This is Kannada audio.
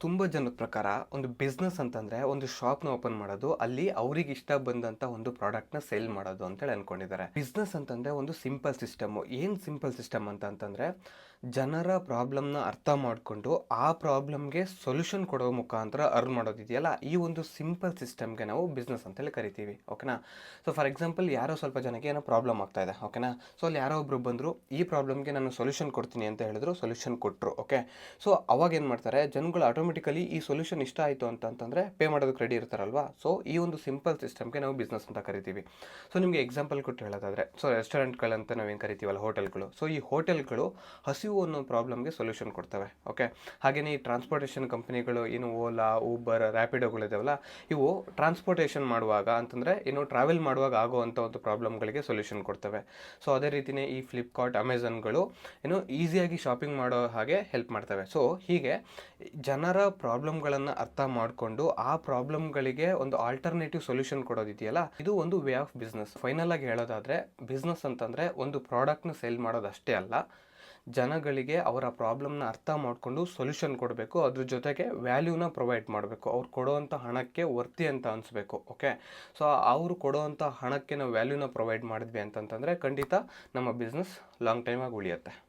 ತುಂಬ ಜನದ ಪ್ರಕಾರ ಒಂದು ಬಿಸ್ನೆಸ್ ಅಂತಂದರೆ ಒಂದು ಶಾಪ್ನ ಓಪನ್ ಮಾಡೋದು, ಅಲ್ಲಿ ಅವ್ರಿಗೆ ಇಷ್ಟ ಬಂದಂಥ ಒಂದು ಪ್ರಾಡಕ್ಟ್ನ ಸೇಲ್ ಮಾಡೋದು ಅಂತೇಳಿ ಅನ್ಕೊಂಡಿದ್ದಾರೆ. ಬಿಸ್ನೆಸ್ ಅಂತಂದರೆ ಒಂದು ಸಿಂಪಲ್ ಸಿಸ್ಟಮು. ಏನು ಸಿಂಪಲ್ ಸಿಸ್ಟಮ್ ಅಂತಂದರೆ ಜನರ ಪ್ರಾಬ್ಲಮ್ನ ಅರ್ಥ ಮಾಡಿಕೊಂಡು ಆ ಪ್ರಾಬ್ಲಮ್ಗೆ ಸೊಲ್ಯೂಷನ್ ಕೊಡೋ ಮುಖಾಂತರ ಅರ್ನ್ ಮಾಡೋದಿದೆಯಲ್ಲ, ಈ ಒಂದು ಸಿಂಪಲ್ ಸಿಸ್ಟಮ್ಗೆ ನಾವು ಬಿಸ್ನೆಸ್ ಅಂತೇಳಿ ಕರಿತೀವಿ. ಓಕೆನಾ. ಸೊ ಫಾರ್ ಎಕ್ಸಾಂಪಲ್, ಯಾರೋ ಸ್ವಲ್ಪ ಜನಕ್ಕೆ ಏನೋ ಪ್ರಾಬ್ಲಮ್ ಆಗ್ತಾ ಇದೆ. ಓಕೆನಾ. ಸೊ ಅಲ್ಲಿ ಯಾರೋ ಒಬ್ರು ಬಂದರು, ಈ ಪ್ರಾಬ್ಲಮ್ಗೆ ನಾನು ಸೊಲ್ಯೂಷನ್ ಕೊಡ್ತೀನಿ ಅಂತ ಹೇಳಿದ್ರು, ಸೊಲ್ಯೂಷನ್ ಕೊಟ್ಟರು. ಓಕೆ. ಸೊ ಅವಾಗ ಏನು ಮಾಡ್ತಾರೆ ಜನಗಳು, ಆಟೋಮೆಟಿಕಲಿ ಈ ಸೊಲ್ಯೂಷನ್ ಇಷ್ಟ ಆಯಿತು ಅಂತಂದರೆ ಪೇ ಮಾಡೋದಕ್ಕೆ ರೆಡಿ ಇರ್ತಾರಲ್ವಾ. ಸೊ ಈ ಒಂದು ಸಿಂಪಲ್ ಸಿಸ್ಟಮ್ಗೆ ನಾವು ಬಿಸ್ನೆಸ್ ಅಂತ ಕರಿತೀವಿ. ಸೊ ನಿಮಗೆ ಎಕ್ಸಾಂಪಲ್ ಕೊಟ್ಟು ಹೇಳೋದಾದರೆ, ಸೊ ರೆಸ್ಟೋರೆಂಟ್ಗಳಂತ ನಾವೇನು ಕರಿತೀವಲ್ಲ, ಹೋಟೆಲ್ಗಳು. ಸೊ ಈ ಹೋಟೆಲ್ಗಳು ಹಸಿವು ಅನ್ನೋ ಪ್ರಾಬ್ಲಮ್ಗೆ ಸೊಲ್ಯೂಷನ್ ಕೊಡ್ತವೆ. ಓಕೆ. ಹಾಗೆಯೇ ಈ ಟ್ರಾನ್ಸ್ಪೋರ್ಟೇಷನ್ ಕಂಪ್ನಿಗಳು, ಏನು ಓಲಾ, ಊಬರ್, ರ್ಯಾಪಿಡೋಗಳಿದಾವಲ್ಲ, ಇವು ಟ್ರಾನ್ಸ್ಪೋರ್ಟೇಷನ್ ಮಾಡುವಾಗ ಅಂತಂದರೆ ಏನು ಟ್ರಾವೆಲ್ ಮಾಡುವಾಗ ಆಗುವಂಥ ಒಂದು ಪ್ರಾಬ್ಲಮ್ಗಳಿಗೆ ಸೊಲ್ಯೂಷನ್ ಕೊಡ್ತವೆ. ಸೊ ಅದೇ ರೀತಿಯೇ ಈ ಫ್ಲಿಪ್ಕಾರ್ಟ್, ಅಮೆಝಾನ್ಗಳು ಏನು ಈಸಿಯಾಗಿ ಶಾಪಿಂಗ್ ಮಾಡೋ ಹಾಗೆ ಹೆಲ್ಪ್ ಮಾಡ್ತವೆ. ಸೊ ಹೀಗೆ ಜನರ ಪ್ರಾಬ್ಲಮ್ಗಳನ್ನು ಅರ್ಥ ಮಾಡಿಕೊಂಡು ಆ ಪ್ರಾಬ್ಲಮ್ಗಳಿಗೆ ಒಂದು ಆಲ್ಟರ್ನೇಟಿವ್ ಸೊಲ್ಯೂಷನ್ ಕೊಡೋದಿದೆಯಲ್ಲ, ಇದು ಒಂದು ವೇ ಆಫ್ ಬಿಸ್ನೆಸ್. ಫೈನಲ್ ಆಗಿ ಹೇಳೋದಾದರೆ, ಬಿಸ್ನೆಸ್ ಅಂತಂದರೆ ಒಂದು ಪ್ರಾಡಕ್ಟ್ನ ಸೇಲ್ ಮಾಡೋದಷ್ಟೇ ಅಲ್ಲ, ಜನಗಳಿಗೆ ಅವರ ಪ್ರಾಬ್ಲಮ್ನ ಅರ್ಥ ಮಾಡಿಕೊಂಡು ಸೊಲ್ಯೂಷನ್ ಕೊಡಬೇಕು, ಅದ್ರ ಜೊತೆಗೆ ವ್ಯಾಲ್ಯೂನ ಪ್ರೊವೈಡ್ ಮಾಡಬೇಕು. ಅವ್ರು ಕೊಡೋವಂಥ ಹಣಕ್ಕೆ ವರ್ತಿ ಅಂತ ಅನಿಸ್ಬೇಕು. ಓಕೆ. ಸೊ ಅವರು ಕೊಡೋವಂಥ ಹಣಕ್ಕೆ ನಾವು ವ್ಯಾಲ್ಯೂನ ಪ್ರೊವೈಡ್ ಮಾಡಿದ್ವಿ ಅಂತಂತಂದರೆ ಖಂಡಿತ ನಮ್ಮ ಬಿಸ್ನೆಸ್ ಲಾಂಗ್ ಟೈಮಾಗಿ ಉಳಿಯುತ್ತೆ.